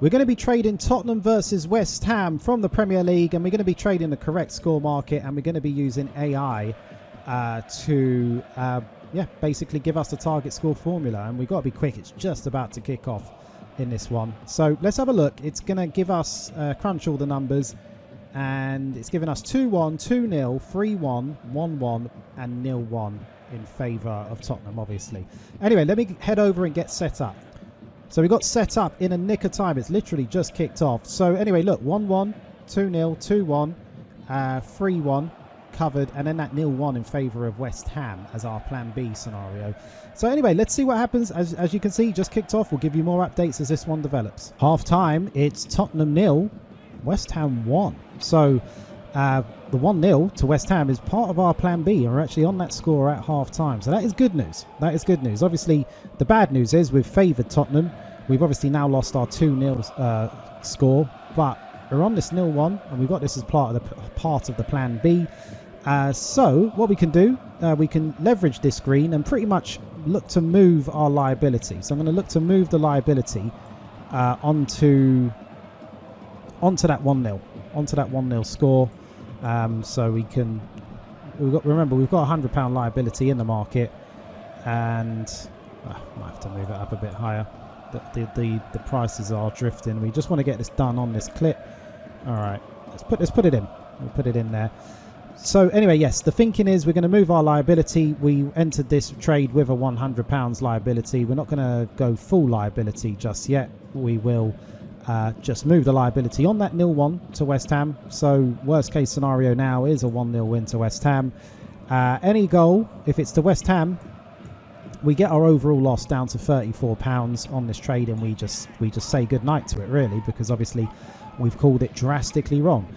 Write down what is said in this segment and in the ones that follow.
We're going to be trading Tottenham versus West Ham from the Premier League, and we're going to be trading the correct score market, and we're going to be using AI to basically give us the target score formula. And we've got to be quick. It's just about to kick off in this one. So let's have a look. It's going to give us crunch all the numbers, and it's giving us 2-1, 2-0, 3-1, 1-1 and 0-1 in favour of Tottenham, obviously. Anyway, let me head over and get set up. So we got set up in a nick of time. It's literally just kicked off. So anyway, look, 1-1, 2-0, 2-1, 3-1 covered, and then that 0-1 in favour of West Ham as our plan B scenario. So anyway, let's see what happens. As you can see, just kicked off. We'll give you more updates as this one develops. Half time, it's Tottenham 0, West Ham 1. So the 1-0 to West Ham is part of our plan B, and we're actually on that score at half time. So that is good news. That is good news. Obviously, the bad news is we've favoured Tottenham. We've obviously now lost our 2-0 score, but we're on this 0-1, and we've got this as part of the plan B. So what we can do, we can leverage this green and pretty much look to move our liability. So I'm going to look to move the liability onto that 1-0, onto that 1-0 score. So we can, remember, we've got a £100 liability in the market, and I might have to move it up a bit higher. The prices are drifting. We just want to get this done on this clip. All right, let's put it in. We'll put it in there. So anyway, yes, the thinking is we're going to move our liability. We entered this trade with a £100 liability. We're not going to go full liability just yet. We will just move the liability on that 0-1 to West Ham. So worst case scenario now is a 1-0 win to West Ham. Any goal, if it's to West Ham, we get our overall loss down to £34 on this trade, and we just say goodnight to it, really, because obviously we've called it drastically wrong.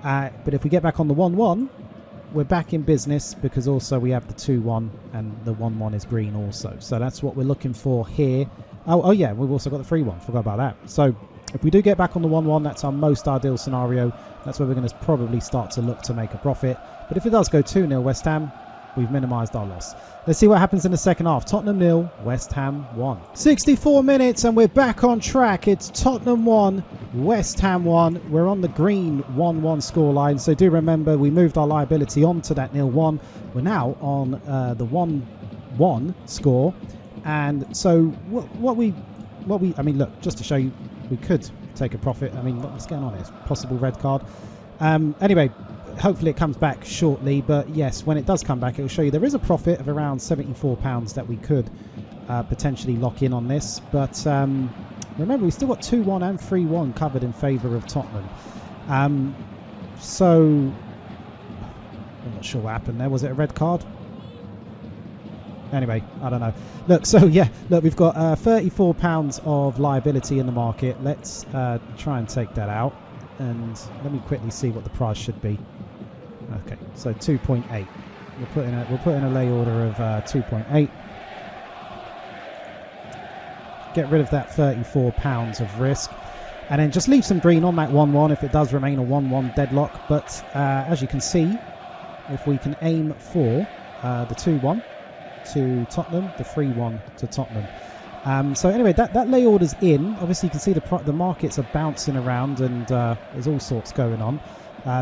But if we get back on the 1-1, we're back in business, because also we have the 2-1 and the 1-1 is green also. So that's what we're looking for here. Oh yeah, we've also got the 3-1. Forgot about that. So if we do get back on the 1-1, that's our most ideal scenario. That's where we're going to probably start to look to make a profit. But if it does go 2-0 West Ham, we've minimised our loss. Let's see what happens in the second half. Tottenham 0, West Ham 1. 64 minutes and we're back on track. It's Tottenham 1, West Ham 1. We're on the green 1-1 scoreline. So do remember, we moved our liability onto that 0-1. We're now on the 1-1 score. And so I mean, look, just to show you, we could take a profit. I mean, what's going on here? Possible red card. Anyway, hopefully it comes back shortly, but yes, when it does come back, it will show you there is a profit of around £74 that we could potentially lock in on this. But remember, we still got 2-1 and 3-1 covered in favour of Tottenham. So I'm not sure what happened there. Was it a red card? Anyway, I don't know. Look, so yeah, look, we've got £34 of liability in the market. Let's try and take that out, and let me quickly see what the price should be. Okay, so 2.8. We'll put in a lay order of 2.8. Get rid of that £34 of risk, and then just leave some green on that 1-1 if it does remain a 1-1 deadlock. But as you can see, if we can aim for the 2-1 to Tottenham, the 3-1 to Tottenham. So anyway, that lay order's in. Obviously, you can see the markets are bouncing around, and there's all sorts going on.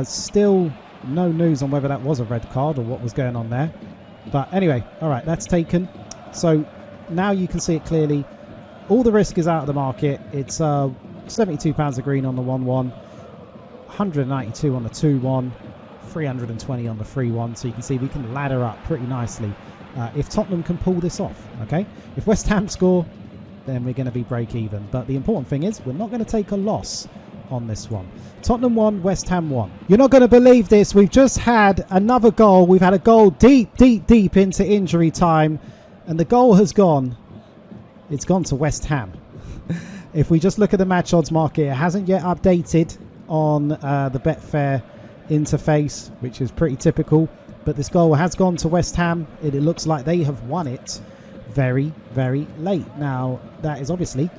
Still no news on whether that was a red card or what was going on there. But anyway, all right, that's taken. So now you can see it clearly. All the risk is out of the market. It's £72 of green on the 1-1, 192 on the 2-1, 320 on the 3-1. So you can see we can ladder up pretty nicely if Tottenham can pull this off. Okay, if West Ham score, then we're going to be break even. But the important thing is we're not going to take a loss on this one. Tottenham 1, West Ham 1. You're not going to believe this. We've just had another goal. We've had a goal deep into injury time, and the goal has gone. It's gone to West Ham. If we just look at the match odds market, it hasn't yet updated on the Betfair interface, which is pretty typical. But this goal has gone to West Ham. It looks like they have won it very, very late. Now, that is obviously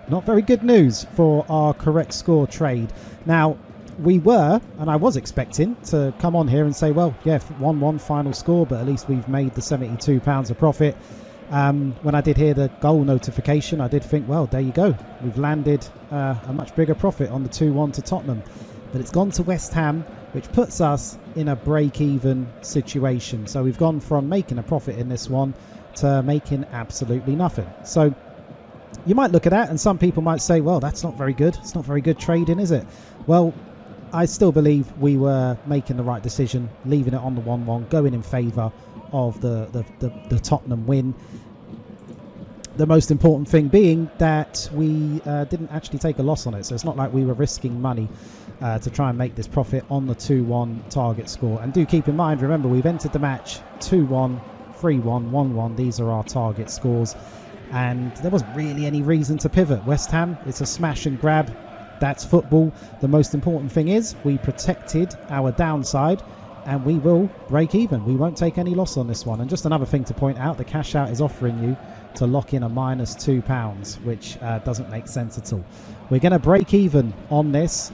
not very good news for our correct score trade. Now, we were, and I was expecting to come on here and say, well, yeah, 1-1 final score, but at least we've made the £72 of profit. When I did hear the goal notification, I did think, well, there you go. We've landed a much bigger profit on the 2-1 to Tottenham. But it's gone to West Ham, which puts us in a break-even situation. So we've gone from making a profit in this one to making absolutely nothing. So you might look at that and some people might say, well, that's not very good. It's not very good trading, is it? Well, I still believe we were making the right decision, leaving it on the 1-1, going in favour of the Tottenham win. The most important thing being that we didn't actually take a loss on it. So it's not like we were risking money to try and make this profit on the 2-1 target score. And do keep in mind, remember, we've entered the match 2-1, 3-1, 1-1. These are our target scores. And there wasn't really any reason to pivot. West Ham, it's a smash and grab. That's football. The most important thing is we protected our downside and we will break even. We won't take any loss on this one. And just another thing to point out, the cash out is offering you to lock in a minus £2, which doesn't make sense at all. We're going to break even on this.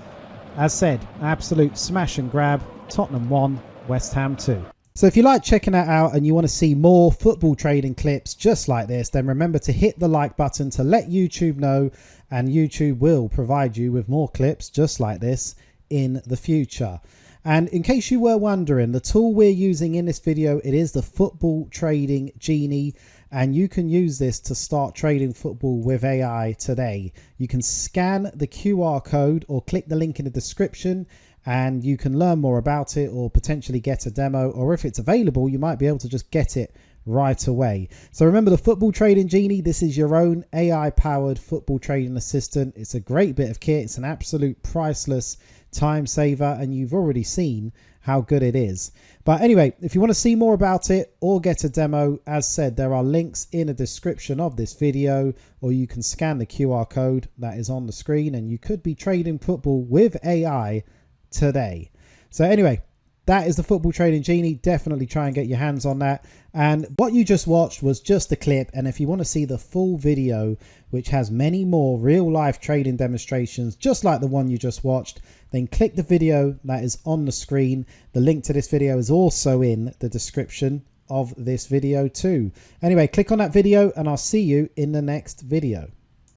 As said, absolute smash and grab. Tottenham 1, West Ham 2. So if you like checking that out and you want to see more football trading clips just like this, then remember to hit the like button to let YouTube know, and YouTube will provide you with more clips just like this in the future. And in case you were wondering, the tool we're using in this video, it is the Football Trading Genie, and you can use this to start trading football with AI today. You can scan the QR code or click the link in the description and you can learn more about it or potentially get a demo, or if it's available, you might be able to just get it right away. So remember, the Football Trading Genie, this is your own AI powered football trading assistant. It's a great bit of kit. It's an absolute priceless time saver, and you've already seen how good it is. But anyway, if you want to see more about it or get a demo, as said, there are links in the description of this video, or you can scan the QR code that is on the screen and you could be trading football with AI today. So anyway, that is the Football Trading Genie. Definitely try and get your hands on that. And what you just watched was just a clip. And if you want to see the full video, which has many more real life trading demonstrations, just like the one you just watched, then click the video that is on the screen. The link to this video is also in the description of this video too. Anyway, click on that video and I'll see you in the next video.